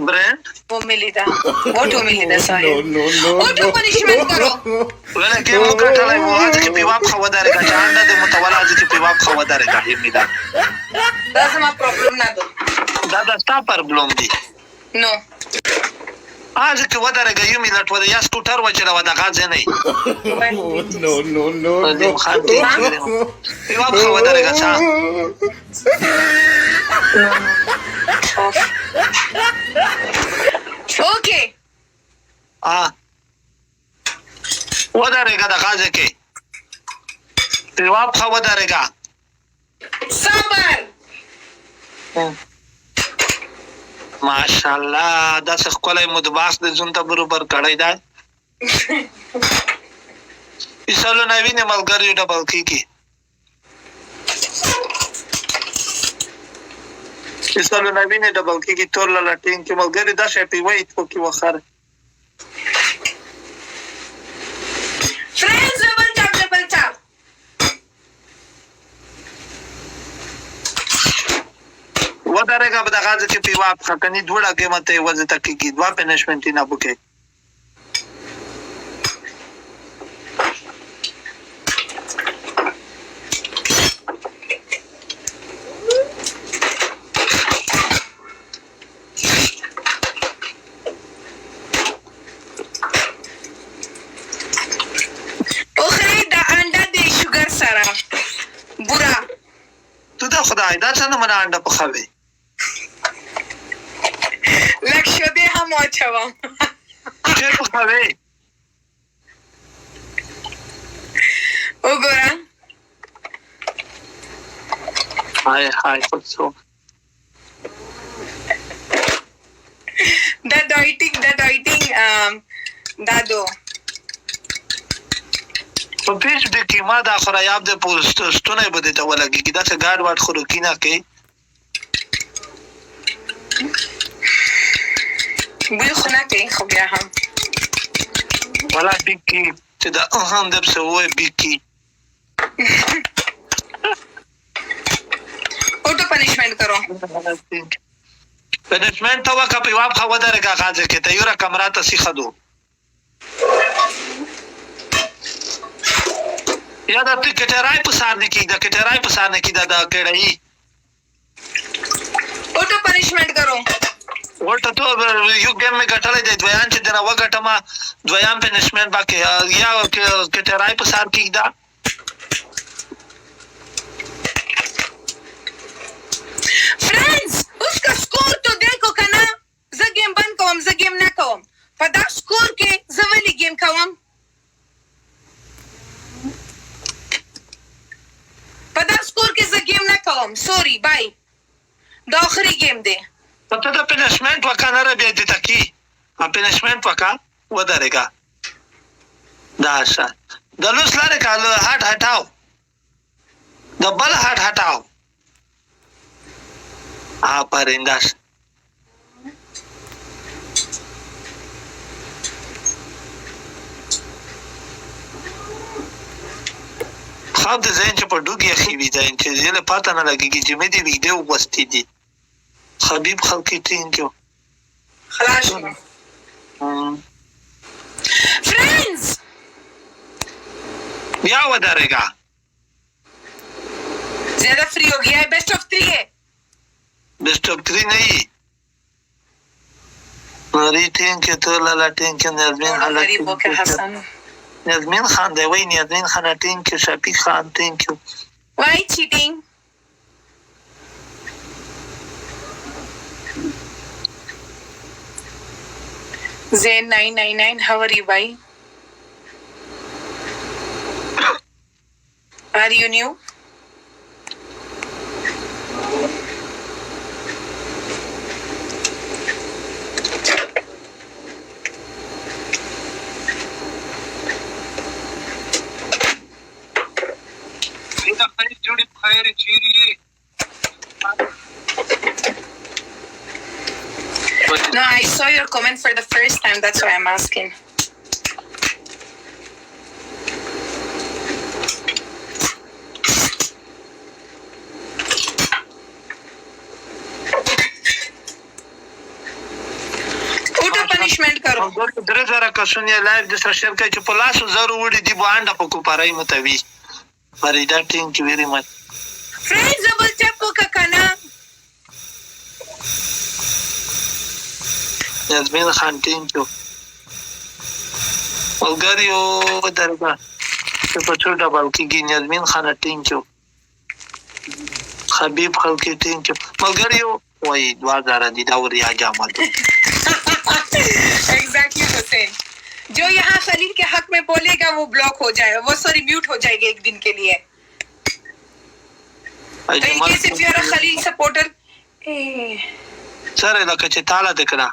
ब्रांड वो मिली था, ऑटो मिली था साहिब। ऑटो पनिशमेंट करो। वला के मुका ठलाई वो आज की पिवाप खावा दारेगा चांदा दे मुतवाला आज की पिवाप खावा दारेगा हिमिदा दादा मा प्रॉब्लम ना दो दादा स्टा प्रॉब्लम दी नो आज की वदारेगा युमिदा तो या स्कूटर वचला वदा गाजे नहीं No. खाती पिवाप खावा दारेगा सा ओके वदारेगा दा गाजे के पिवाप खावा दारेगा सबर माशाल्लाह दस कोले मुदबास दे जुनता बरोबर कड़ाई दा इसलो नवी ने मलगरी डबल की इसलो नवी ने डबल की तोर ला टीम के मलगरी दा शेपी वेट को की वखर फ्रेंड्स डबल टैप वदारेगा बदा गाजे के पिवाप खकनी धोड़ा के मते वज तक की दवा पनिशमेंट ना बुके बुरा तू तो खुदा दा सन मना अंडा पखावे लक्ष्य दे हम अच्छा के पखावे ओ गोरा हाय सो the dieting दादो په پیج د کیما د اخر یاب د پوسټ ستونه بده ته ولګي کی دا څه ګاډ واټ خورو کینا کې بل خنا کې خو بیا هم ولا بکی چې دا هم د څه وې بکی ऑटो पनिशमेंट करो पनिशमेंट तो का पिवाप खावा दारेगा गाजे के तयरा कमरा त सिखा दो या दा टिकटराई पसारने की दा टिकटराई पसारने की दा केड़ई ऑटो पनिशमेंट करो वोट तो यू गेम में गटले दे द्वयान च जना वगटमा द्वयान पनिशमेंट बाकी या टिकटराई पसार की दा फ्रेंड्स उसका स्कोर तो देखो कना ज गेम बंद कवम ज गेम ना कवम पदा स्कोर के जवली गेम कवम पदा स्कोर के ज गेम ना कवम सॉरी बाय द आखिरी गेम दे पता दा पनिशमेंट वका न रबे दे तकी पनिशमेंट वका वदारेगा दाशा दलुस लारे का हाथ हटाओ डबल हाथ हटाओ परिंदास خواب د ځین چې په ډوګي اخی وی ځین چې زله پاته نه لګیږي چې مې دی ویډیو وستې دي حبیب خلکی ټینګو خلاص फ्रेंड्स بیا ودارېګا ज्यादा फ्री हो गया है बेस्ट ऑफ 3 है बेस्ट ऑफ 3 नहीं ریټینګ کې ته لاله ټینګ کې نظمین حالت غریبو کې حسن نظمین خان دی وای نظمین خان ټینګ کې شفیق خان ټینګ کې why cheating Zain 999 how are you bhai are you new No, I saw your comment for the first time. That's why I'm asking. Punishment करो. درې زره کسونه یې لایف د سره شیر کوي چې په لاسو زرو وړي دي بانډه په کوپارۍ متوي فریدا ټینک یو ویری مچ فرینډز ډبل ټیپ وکړه کنه. یاسمین خان ټینک یو ملګریو درګه چې په څو ډبل کېږي یاسمین خان ټینک یو حبیب خلکی ټینک یو ملګریو وای 2000 دی دا وریا جامه एग्जैक्टली हुसैन. जो यहाँ खलील के हक में बोलेगा वो ब्लॉक हो जाएगा, वो सॉरी म्यूट हो जाएगा एक दिन के लिए. तो in case if you are a Khalil supporter, سره لکه چې تعالی دکړه